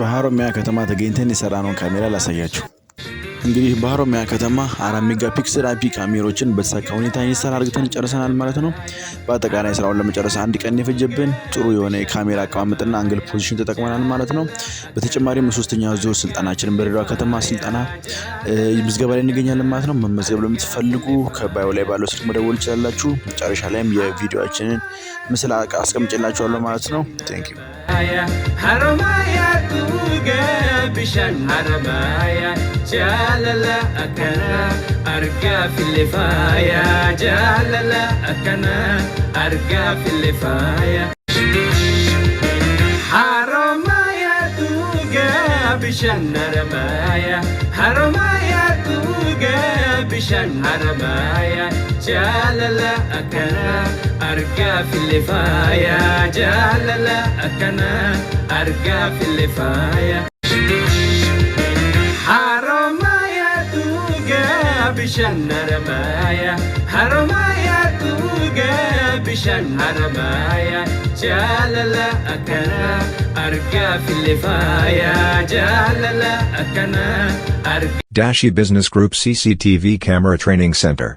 በሐሮሚያ ከተማ ተገኝተን የሰራነውን ካሜራ ላሳያችሁ። እንግዲህ በሐሮሚያ ከተማ 4 ሜጋፒክሰል አይፒ ካሜራዎችን በተሳካ ሁኔታ ኢንስታል አድርገን ጨርሰናል ማለት ነው። በአጠቃላይ ስራውን ለመጨረስ 1 ቀን የፈጀብን ጥሩ የሆነ የካሜራ አቀማመጥና አንግል ፖዚሽን ተጠቅመናል ማለት ነው። በተጨማሪም ሶስተኛው ዙር ስልጠናችንን በድሬዳዋ ከተማ ስልጠና ምዝገባ ላይ እንገኛለን ማለት ነው። መመዝገብ ለምትፈልጉ ከባዮ ላይ ባለው ስልክ መደወል ይችላልላችሁ። መጨረሻ ላይም የቪዲዮአችንን ምስል አስቀምጬላችኋለሁ ማለት ነው። ቴንክ ዩ Haramaya tuge bishan haramaya jalala akana arga filifaya jalala akana arga filifaya Haramaya tuge bishan haramaya Haramaya tuge bishan haramaya jalala akana arga filifaya jalala akana arga filifaya Haramaya tuge bishan haramaya Haramaya tuge bishan haramaya jalala akana arga filifaya jalala akana arga Dashi Business Group CCTV Camera Training Center